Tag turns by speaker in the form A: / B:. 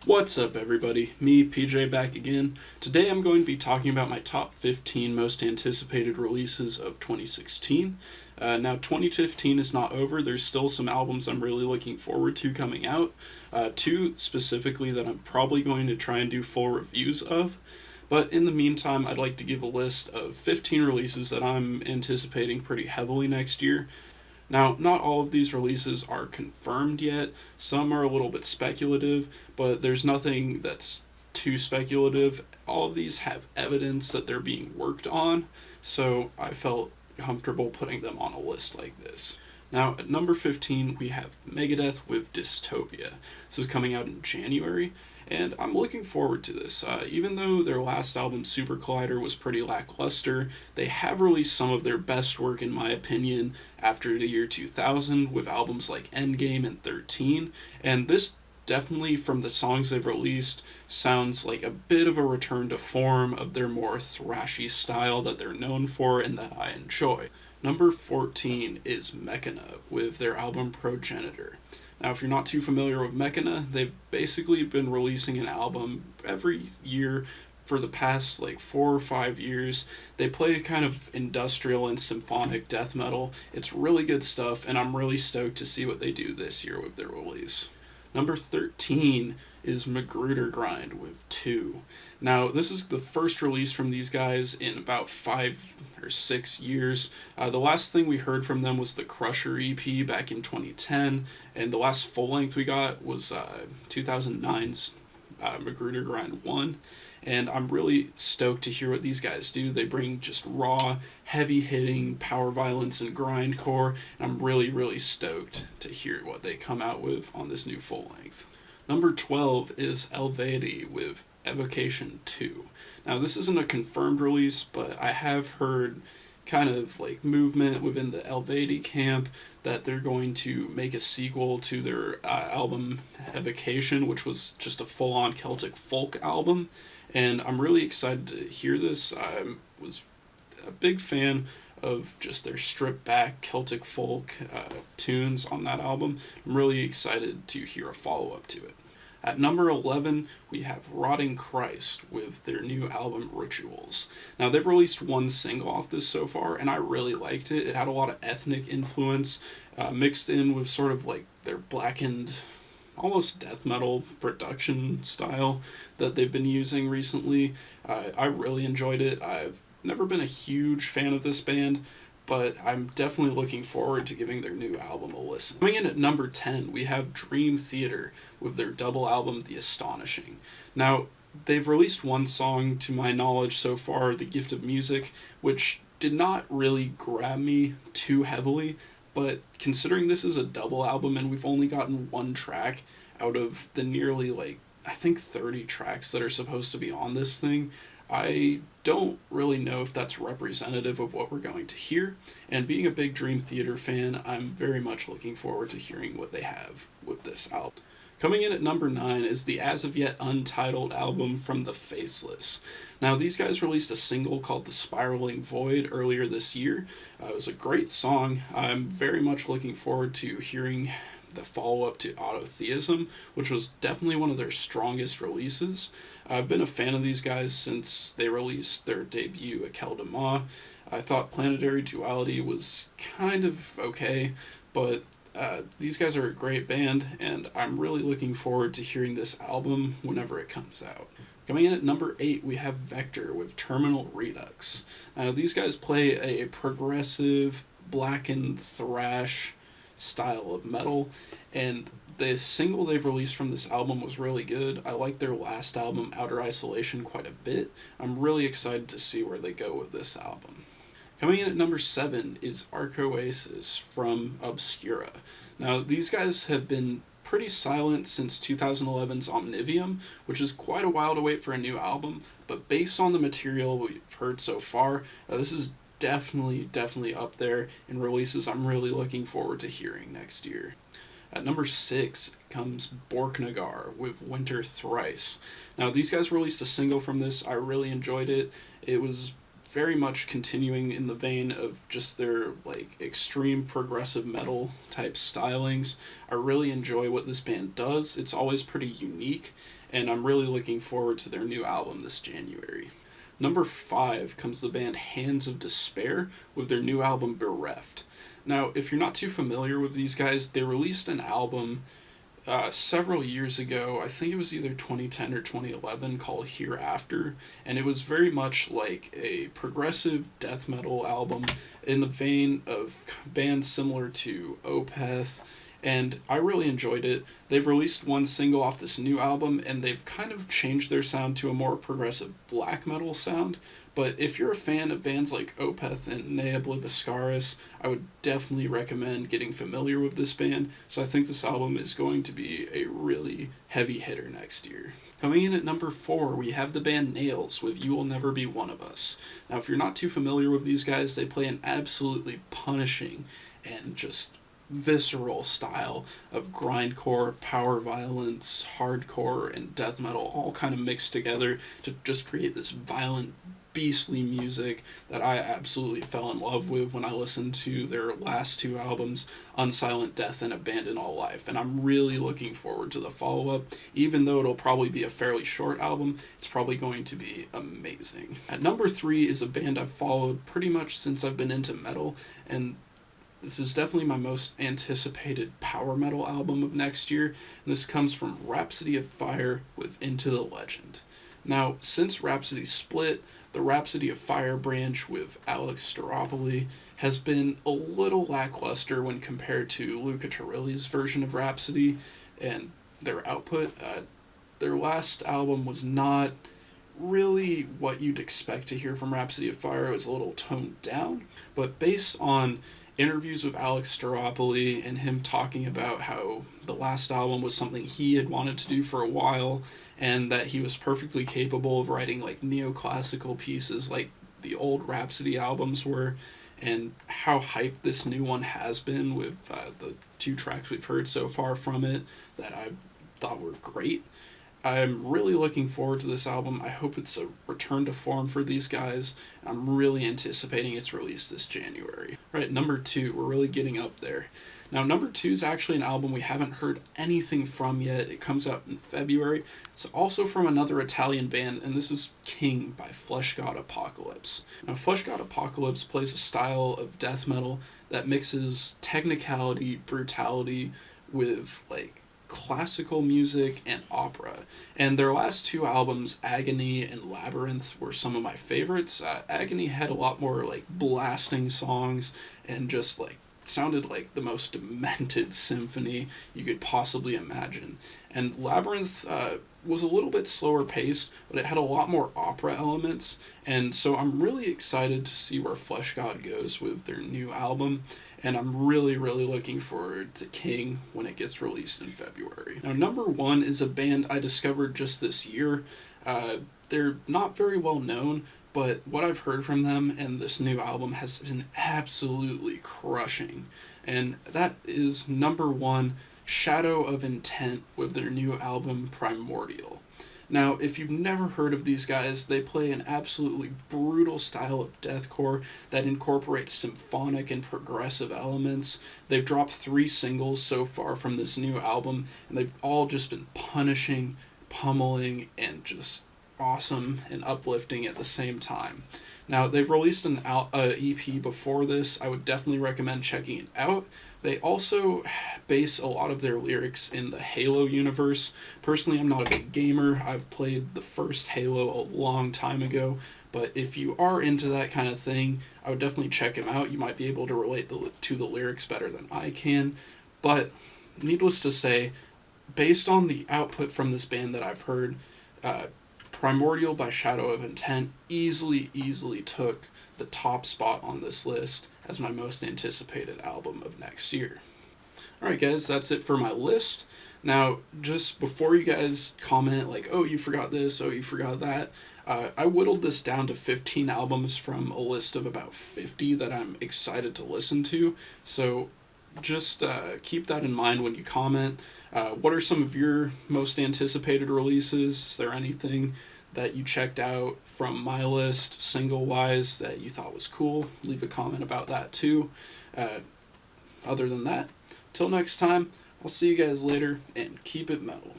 A: What's up, everybody? Me, PJ, back again. Today I'm going to be talking about my top 15 most anticipated releases of 2016. Now, 2015 is not over. There's still some albums I'm really looking forward to coming out. Two specifically that I'm probably going to try and do full reviews of. But in the meantime, I'd like to give a list of 15 releases that I'm anticipating pretty heavily next year. Now, not all of these releases are confirmed yet. Some are a little bit speculative, but there's nothing that's too speculative. All of these have evidence that they're being worked on, so I felt comfortable putting them on a list like this. Now, at number 15, we have Megadeth with Dystopia. This is coming out in January, and I'm looking forward to this. Even though their last album, Super Collider, was pretty lackluster, they have released some of their best work, in my opinion, after the year 2000 with albums like Endgame and 13, and this definitely, from the songs they've released, sounds like a bit of a return to form of their more thrashy style that they're known for and that I enjoy. Number 14 is Mechana with their album Progenitor. Now, if you're not too familiar with Mechana, they've basically been releasing an album every year for the past like 4 or 5 years. They play kind of industrial and symphonic death metal. It's really good stuff, and I'm really stoked to see what they do this year with their release. Number 13 is Magruder Grind with 2. Now, this is the first release from these guys in about 5 or 6 years. The last thing we heard from them was the Crusher EP back in 2010, and the last full length we got was 2009's Magruder Grind 1. And I'm really stoked to hear what these guys do. They bring just raw, heavy hitting power violence and grindcore, and I'm really, really stoked to hear what they come out with on this new full length. Number 12 is Elvedi with Evocation 2. Now, this isn't a confirmed release, but I have heard kind of like movement within the Elvedi camp that they're going to make a sequel to their album Evocation, which was just a full on Celtic folk album. And I'm really excited to hear this. I was a big fan of just their stripped back Celtic folk tunes on that album. I'm really excited to hear a follow up to it. At number 11, we have Rotting Christ with their new album Rituals. Now, they've released one single off this so far, and I really liked it. It had a lot of ethnic influence mixed in with sort of like their blackened, almost death metal production style that they've been using recently. I really enjoyed it. I've never been a huge fan of this band, but I'm definitely looking forward to giving their new album a listen. Coming in at number 10, we have Dream Theater with their double album, The Astonishing. Now, they've released one song, to my knowledge so far, The Gift of Music, which did not really grab me too heavily, but considering this is a double album and we've only gotten one track out of the nearly, like, I think 30 tracks that are supposed to be on this thing, I don't really know if that's representative of what we're going to hear, and being a big Dream Theater fan, I'm very much looking forward to hearing what they have with this album. Coming in at number 9 is the as of yet untitled album from The Faceless. Now, these guys released a single called The Spiraling Void earlier this year. It was a great song. I'm very much looking forward to hearing the follow-up to Autotheism, which was definitely one of their strongest releases. I've been a fan of these guys since they released their debut, Akel Dema. I thought Planetary Duality was kind of okay, but these guys are a great band, and I'm really looking forward to hearing this album whenever it comes out. Coming in at number 8, we have Vector with Terminal Redux. Now, these guys play a progressive, blackened thrash style of metal, and the single they've released from this album was really good. I like their last album, Outer Isolation, quite a bit. I'm really excited to see where they go with this album. Coming in at number 7 is Arcoasis from Obscura. Now, these guys have been pretty silent since 2011's Omnivium, which is quite a while to wait for a new album, but based on the material we've heard so far, this is definitely up there in releases I'm really looking forward to hearing next year. At number 6 comes Borknagar with Winter Thrice. Now, these guys released a single from this. I really enjoyed it. It was very much continuing in the vein of just their like extreme progressive metal type stylings. I really enjoy what this band does. It's always pretty unique, and I'm really looking forward to their new album this January. Number 5 comes the band Hands of Despair with their new album Bereft. Now, if you're not too familiar with these guys, they released an album several years ago. I think it was either 2010 or 2011, called Hereafter, and it was very much like a progressive death metal album in the vein of bands similar to Opeth, and I really enjoyed it. They've released one single off this new album, and they've kind of changed their sound to a more progressive black metal sound. But if you're a fan of bands like Opeth and Nea Obliviscaris, I would definitely recommend getting familiar with this band. So I think this album is going to be a really heavy hitter next year. Coming in at number 4, we have the band Nails with You Will Never Be One of Us. Now, if you're not too familiar with these guys, they play an absolutely punishing and just visceral style of grindcore, power violence, hardcore, and death metal all kind of mixed together to just create this violent, beastly music that I absolutely fell in love with when I listened to their last 2 albums, Unsilent Death and Abandon All Life. And I'm really looking forward to the follow-up. Even though it'll probably be a fairly short album, it's probably going to be amazing. At number 3 is a band I've followed pretty much since I've been into metal, and this is definitely my most anticipated power metal album of next year, and this comes from Rhapsody of Fire with Into the Legend. Now, since Rhapsody split, the Rhapsody of Fire branch with Alex Staropoli has been a little lackluster when compared to Luca Turilli's version of Rhapsody and their output. Their last album was not really what you'd expect to hear from Rhapsody of Fire. It was a little toned down, but based on interviews with Alex Staropoli and him talking about how the last album was something he had wanted to do for a while, and that he was perfectly capable of writing like neoclassical pieces like the old Rhapsody albums were, and how hyped this new one has been with the 2 tracks we've heard so far from it that I thought were great. I'm really looking forward to this album. I hope it's a return to form for these guys. I'm really anticipating its release this January. Right, number 2, we're really getting up there. Now, number 2 is actually an album we haven't heard anything from yet. It comes out in February. It's also from another Italian band, and this is King by Fleshgod Apocalypse. Now, Fleshgod Apocalypse plays a style of death metal that mixes technicality, brutality with, like, classical music and opera, and their last 2 albums, Agony and Labyrinth, were some of my favorites. Agony had a lot more like blasting songs and just like sounded like the most demented symphony you could possibly imagine, and Labyrinth was a little bit slower paced, but it had a lot more opera elements, and so I'm really excited to see where Fleshgod goes with their new album, and I'm really, really looking forward to King when it gets released in February. Now, number 1 is a band I discovered just this year. They're not very well known, but what I've heard from them and this new album has been absolutely crushing, and that is number 1, Shadow of Intent with their new album Primordial. Now, if you've never heard of these guys, they play an absolutely brutal style of deathcore that incorporates symphonic and progressive elements. They've dropped 3 singles so far from this new album, and they've all just been punishing, pummeling, and just awesome and uplifting at the same time. Now, they've released an EP before this. I would definitely recommend checking it out. They also base a lot of their lyrics in the Halo universe. Personally, I'm not a big gamer. I've played the first Halo a long time ago, but if you are into that kind of thing, I would definitely check them out. You might be able to relate to the lyrics better than I can, but needless to say, based on the output from this band that I've heard, Primordial by Shadow of Intent easily took the top spot on this list as my most anticipated album of next year. Alright guys, that's it for my list. Now, just before you guys comment like, oh, you forgot this, oh, you forgot that, I whittled this down to 15 albums from a list of about 50 that I'm excited to listen to, so just keep that in mind when you comment. What are some of your most anticipated releases? Is there anything that you checked out from my list, single-wise, that you thought was cool. Leave a comment about that too. Other than that, till next time, I'll see you guys later, and keep it metal.